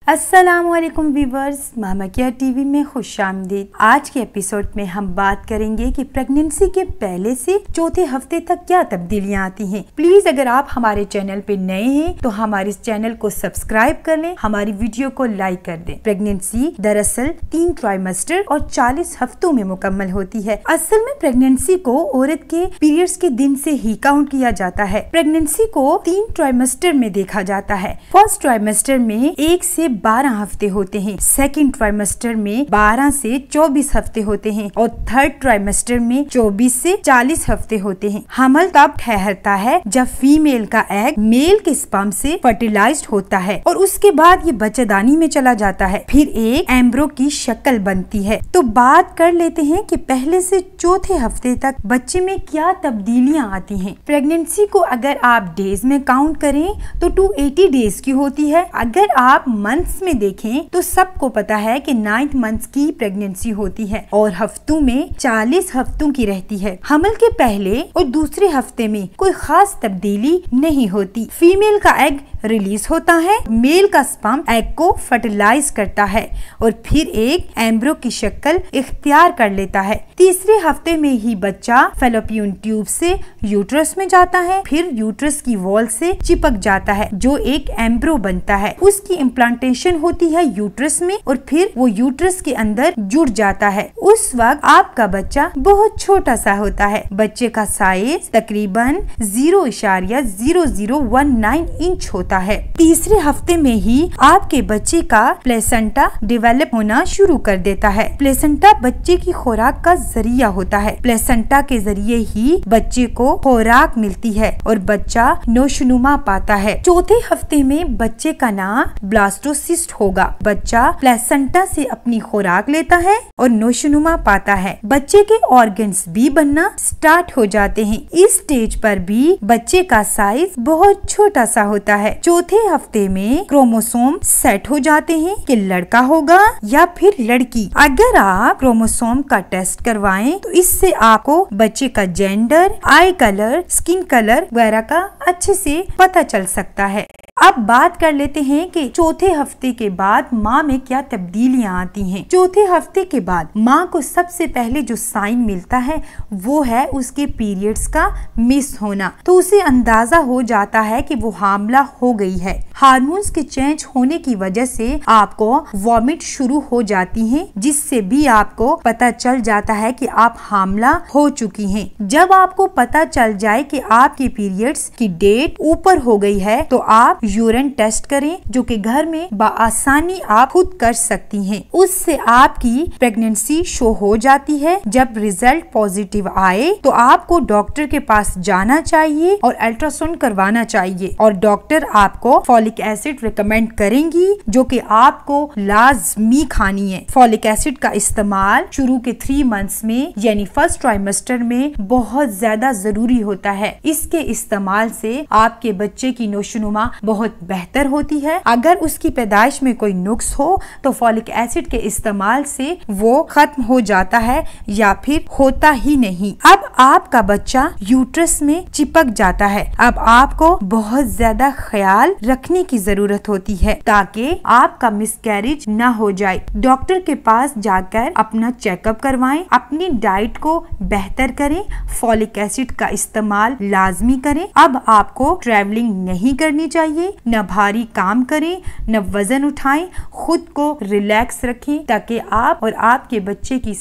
अस्सलामुअलैकुम व्यूवर्स, मामा care TV में खुशामदीद। आज के एपिसोड में हम बात करेंगे कि प्रेगनेंसी के पहले से चौथे हफ्ते तक क्या तब्दीलियां आती हैं। प्लीज अगर आप हमारे चैनल पे नए हैं तो हमारे इस चैनल को सब्सक्राइब कर लें, हमारी वीडियो को लाइक कर दें। प्रेगनेंसी दरअसल 3 ट्राइमेस्टर और 40 हफ्तों में मुकम्मल होती है। असल में प्रेगनेंसी को औरत के पीरियड्स के दिन से ही काउंट किया जाता है। प्रेगनेंसी को 3 ट्राइमेस्टर में देखा जाता है। फर्स्ट ट्राइमेस्टर में 1 से 12 हफ्ते होते हैं, सेकंड ट्राइमेस्टर में 12 से 24 हफ्ते होते हैं और थर्ड ट्राइमेस्टर में 24 से 40 हफ्ते होते हैं। हमल तब ठहरता है जब फीमेल का एग मेल के स्पर्म से फर्टिलाइज्ड होता है और उसके बाद ये बच्चेदानी में चला जाता है, फिर एक एम्ब्रो की शक्ल बनती है। तो बात कर लेते हैं कि पहले से चौथे हफ्ते तक बच्चे में क्या तब्दीलियां आती हैं। प्रेगनेंसी को अगर आप डेज में काउंट करें तो 280 डेज की होती है। अगर आप मंथ्स में देखें तो सबको पता है कि 9 मंथ्स की प्रेगनेंसी होती है और हफ्तों में 40 हफ्तों की रहती है। हमल के पहले और दूसरे हफ्ते में कोई खास तब्दीली नहीं होती। फीमेल का एग रिलीज होता है, मेल का स्पर्म एग को फर्टिलाइज करता है और फिर एक एम्ब्रो की शक्ल इख्तियार कर लेता है। तीसरे हफ्ते में ही बच्चा फैलोपियन ट्यूब से यूट्रस में जाता है, फिर यूट्रस की वॉल से चिपक जाता है जो एक एम्ब्रो बनता है। उसकी इम्प्लांटेशन होती है यूट्रस में और फिर वो यूट्रस के अंदर जुड़ जाता है। उस वक्त आपका बच्चा बहुत छोटा सा होता है। बच्चे का साइज तकरीबन 0.0019 इंच होता है। तीसरे हफ्ते में ही आपके बच्चे का प्लेसेंटा डेवलप होना शुरू कर देता है। प्लेसेंटा बच्चे की खुराक का जरिया होता है। प्लेसेंटा के जरिए ही बच्चे को खुराक मिलती है और बच्चा नोशनुमा पाता है। चौथे हफ्ते में बच्चे का नाम ब्लास्टोसिस्ट होगा। बच्चा प्लेसेंटा से अपनी खुराक लेता है और नोशनुमा पाता है। बच्चे के ऑर्गन्स भी बनना स्टार्ट हो जाते हैं। इस स्टेज पर भी बच्चे का साइज बहुत छोटा सा होता है। चौथे हफ्ते में क्रोमोसोम सेट हो जाते हैं कि लड़का होगा या फिर लड़की। अगर आप क्रोमोसोम का टेस्ट करवाएं तो इससे आपको बच्चे का जेंडर, आई कलर, स्किन कलर वगैरह का अच्छे से पता चल सकता है। अब बात कर लेते हैं कि चौथे हफ्ते के बाद माँ में क्या तब्दीलियां आती हैं। चौथे हफ्ते के बाद माँ को सबसे पहले जो साइन मिलता है वो है उसके पीरियड्स का मिस होना। तो उसे अंदाजा हो जाता है कि वो हामला हो गई है। हार्मोन्स के चेंज होने की वजह से आपको वॉमिट शुरू हो जाती हैं, जिससे भी आपको पता चल जाता है कि आप हामला हो चुकी हैं। जब आपको पता चल जाए कि आपके पीरियड्स की डेट ऊपर हो गई है तो आप यूरिन टेस्ट करें, जो कि घर में बआसानी आप खुद कर सकती हैं। उससे आपकी प्रेगनेंसी शो हो जाती है। जब रिजल्ट पॉजिटिव आए तो आपको डॉक्टर के पास जाना चाहिए और अल्ट्रासाउंड करवाना चाहिए और डॉक्टर आपको फॉलिक एसिड रिकमेंड करेंगी, जो कि आपको लाजमी खानी है। फॉलिक एसिड का इस्तेमाल शुरू के 3 मंथ्स में यानी फर्स्ट ट्राइमेस्टर में बहुत ज्यादा जरूरी होता है। इसके इस्तेमाल से आपके बच्चे की नोशनुमा बहुत बेहतर होती है। अगर उसकी पैदाइश में कोई नुक्स हो तो फॉलिक एसिड के इस्तेमाल से वो खत्म हो जाता है या फिर होता ही नहीं। अब आपका बच्चा यूट्रस में चिपक जाता है। अब आपको बहुत ज्यादा ख्याल रखने की जरूरत होती है ताकि आपका मिसकैरेज ना हो जाए। डॉक्टर के पास जाकर अपना चेकअप करवाएं, अपनी डाइट को बेहतर करें, फॉलिक एसिड का इस्तेमाल लाजमी करें। अब आपको ट्रैवलिंग नहीं करनी चाहिए, न भारी काम करें, न वजन उठाएं, खुद को रिलैक्स रखें ताकि आप और आपके बच्चे की